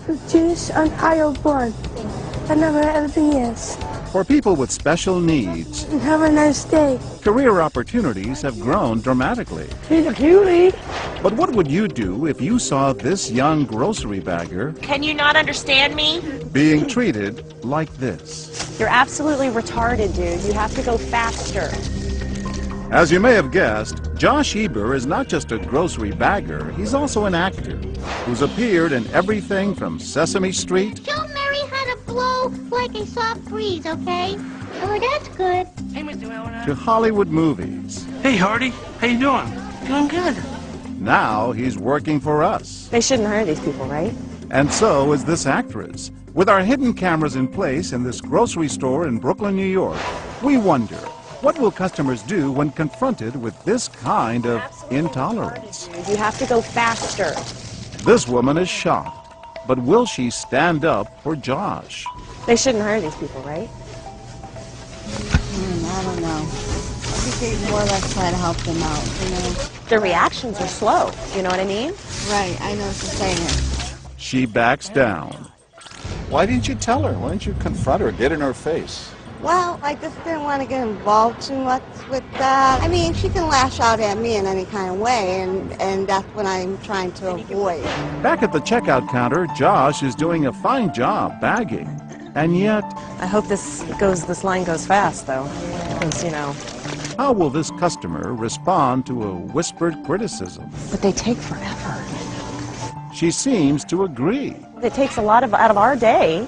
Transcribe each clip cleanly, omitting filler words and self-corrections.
Jewish and Ohio born. I never everything is. For people with special needs, And have a nice day. career opportunities have grown dramatically. She's a cutie. But what would you do if you saw this young grocery bagger Can you not understand me? being treated like this? You're absolutely retarded, dude. You have to go faster. As you may have guessed, Josh Eber is not just a grocery bagger, he's also an actor who's appeared in everything from Sesame Street Show Mary how to blow like a soft breeze, okay? Oh, that's good. to Hollywood movies. Hey, Hardy. How you doing? Doing good. Now he's working for us. They shouldn't hire these people, right? And so is this actress. With our hidden cameras in place in this grocery store in Brooklyn, New York, we wonder, what will customers do when confronted with this kind of intolerance? You have to go faster. This woman is shocked, but will she stand up for Josh? They shouldn't hire these people, right? I don't know. I think they more or less try to help them out, you know? Their reactions are slow. You know what I mean? Right, I know what you're saying. She backs down. Why didn't you tell her? Why didn't you confront her, get in her face? Well, I just didn't want to get involved too much with that. I mean, she can lash out at me in any kind of way, and that's what I'm trying to avoid. Back at the checkout counter, Josh is doing a fine job bagging. And yet, I hope this line goes fast, though. Because, you know. how will this customer respond to a whispered criticism? But they take forever. She seems to agree. It takes a lot out of our day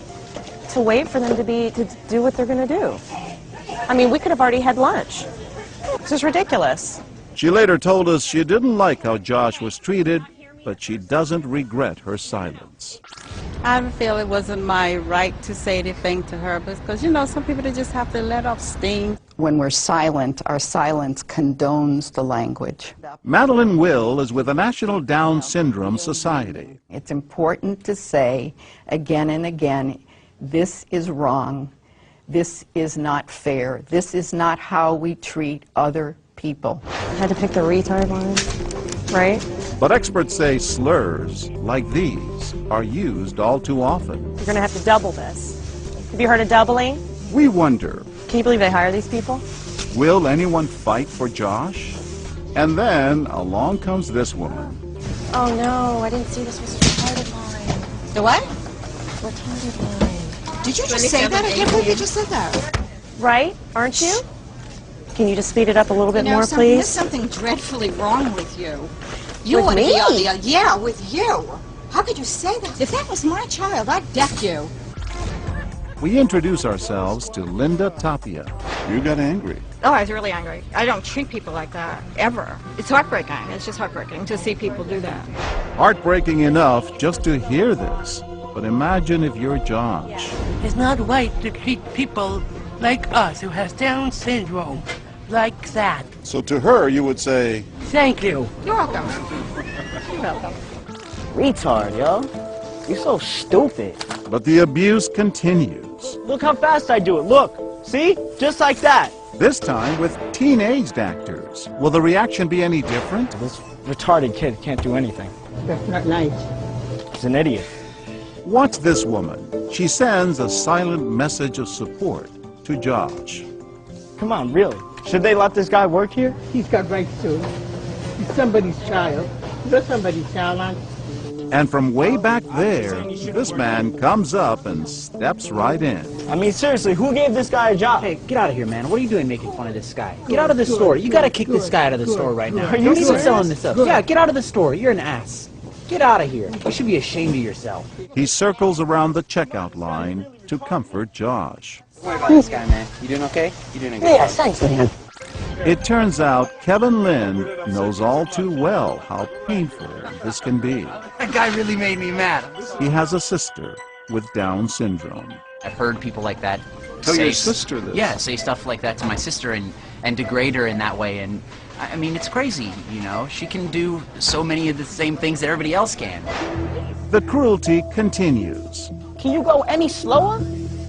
to wait for them to do what they're going to do. I mean, we could have already had lunch. This is ridiculous. She later told us she didn't like how Josh was treated, but she doesn't regret her silence. I feel it wasn't my right to say anything to her because, you know, some people they just have to let off steam. When we're silent, our silence condones the language. Madeline Will is with the National Down Syndrome Society. It's important to say again and again, this is wrong, this is not fair, this is not how we treat other people. I had to pick the retard line, right? But experts say slurs like these are used all too often. You're going to have to double this. Have you heard of doubling? We wonder, Can you believe they hire these people? will anyone fight for Josh? And then along comes this woman. Oh no, I didn't see this was a retarded line. The what? Retarded line. Did you just say that? I can't believe you just said that. Right? Aren't you? Can you just speed it up a little bit more, There's please? something dreadfully wrong with you. You With ought to me? be on the, yeah, with you. How could you say that? If that was my child, I'd deck you. We introduce ourselves to Linda Tapia. You got angry. Oh, I was really angry. I don't treat people like that, ever. It's heartbreaking. It's just heartbreaking to see people do that. Heartbreaking enough just to hear this. But imagine if you're Josh. It's not right to treat people like us who has Down syndrome like that. So to her, you would say, Thank you. You're welcome. You're welcome. Retard, yo. You're so stupid. But the abuse continues. Look how fast I do it. Look. See? Just like that. This time with teenaged actors. Will the reaction be any different? This retarded kid can't do anything. That's not nice. He's an idiot. Watch this woman. She sends a silent message of support to Josh. Come on, really. Should they let this guy work here? He's got rights too. He's somebody's child. You're somebody's child, aren't you? And from way back there, this man comes up and steps right in. I mean, seriously, who gave this guy a job? Hey, get out of here, man. What are you doing making fun of this guy? Get out of the store. You gotta kick this guy out of the store right now. Are you Don't even serious? selling this up. Yeah, get out of the store. You're an ass. Get out of here. You should be ashamed of yourself. He circles around the checkout line to comfort Josh. Don't worry about this guy, man. You doing okay? You doing a good job? Thanks, man. It turns out Kevin Lynn knows all too well how painful this can be. That guy really made me mad. He has a sister with Down syndrome. I've heard people like that tell your sister this. Yeah, say stuff like that to my sister and degrade her in that way. And I mean, it's crazy, you know. She can do so many of the same things that everybody else can. The cruelty continues. Can you go any slower?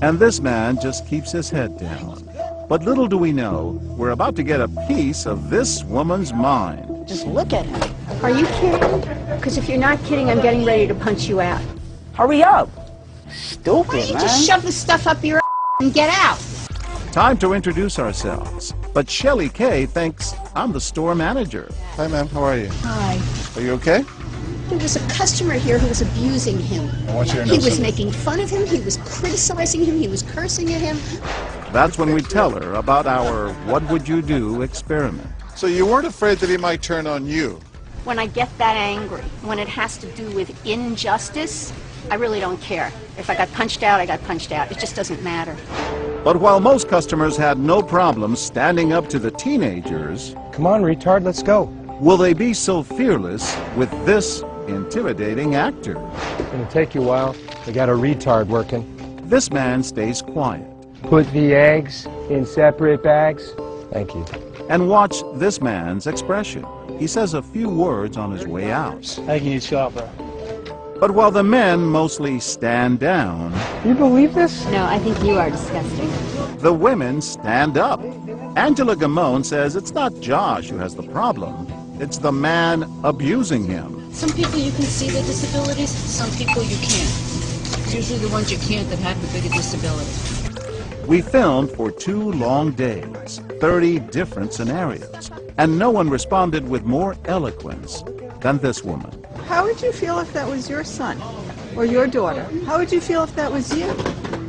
And this man just keeps his head down. But little do we know, we're about to get a piece of this woman's mind. Just look at him. Are you kidding? Because if you're not kidding, I'm getting ready to punch you out. Hurry up. Stupid, Why don't you man. just shove the stuff up your ass and get out? Time to introduce ourselves. But Shelley Kay thinks I'm the store manager. Hi, ma'am. How are you? Hi. Are you okay? There was a customer here who was abusing him. I want you to know He was something. making fun of him, he was criticizing him, he was cursing at him. That's when we tell her about our What Would You Do experiment. So you weren't afraid that he might turn on you? When I get that angry, when it has to do with injustice, I really don't care. If I got punched out, I got punched out. It just doesn't matter. But while most customers had no problem standing up to the teenagers, Come on, retard, let's go. will they be so fearless with this intimidating actor? It's gonna take you a while. We got a retard working. This man stays quiet. Put the eggs in separate bags. Thank you. And watch this man's expression. He says a few words on his way out. I can chill out, bro. But while the men mostly stand down, You believe this? No, I think you are disgusting. the women stand up. Angela Gamone says it's not Josh who has the problem. It's the man abusing him. Some people you can see their disabilities, some people you can't. It's usually the ones you can't that have the bigger disability. We filmed for 2 long days, 30 different scenarios, and no one responded with more eloquence than this woman. How would you feel if that was your son or your daughter? How would you feel if that was you?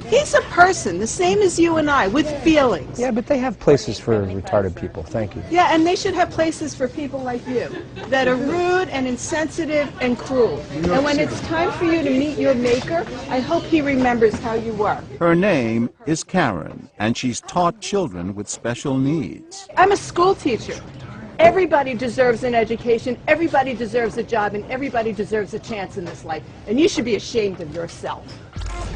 He's a person, the same as you and I, with feelings. Yeah, but they have places for retarded people. Thank you. Yeah, and they should have places for people like you that are rude and insensitive and cruel. And when it's time for you to meet your maker, I hope he remembers how you were. Her name is Karen, and she's taught children with special needs. I'm a school teacher. Everybody deserves an education, everybody deserves a job, and everybody deserves a chance in this life. And you should be ashamed of yourself.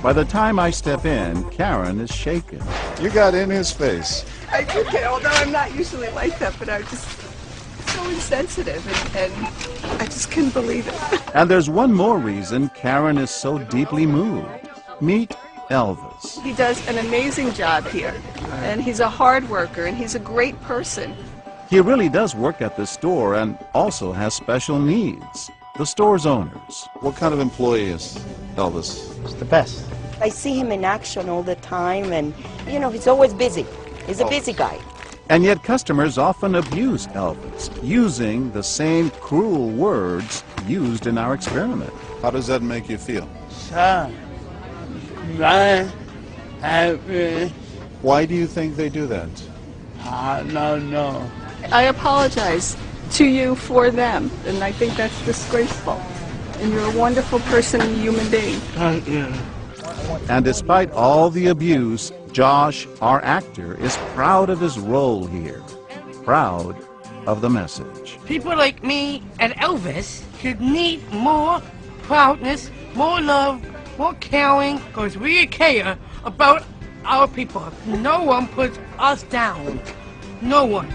By the time I step in, Karen is shaken. You got in his face. I do get, although I'm not usually like that, but I'm just so insensitive, and I just couldn't believe it. And there's one more reason Karen is so deeply moved. Meet Elvis. He does an amazing job here, and he's a hard worker, and he's a great person. He really does work at the store and also has special needs. The store's owners. What kind of employee is Elvis? It's the best. I see him in action all the time, and, you know, he's always busy. He's a busy guy. And yet customers often abuse Elvis, using the same cruel words used in our experiment. How does that make you feel? Sad, mad, happy. Why do you think they do that? I don't know. I apologize to you for them, and I think that's disgraceful. And you're a wonderful person and human being. Thank you. And despite all the abuse, Josh, our actor, is proud of his role here. Proud of the message. People like me and Elvis should need more proudness, more love, more caring, because we care about our people. No one puts us down. No one.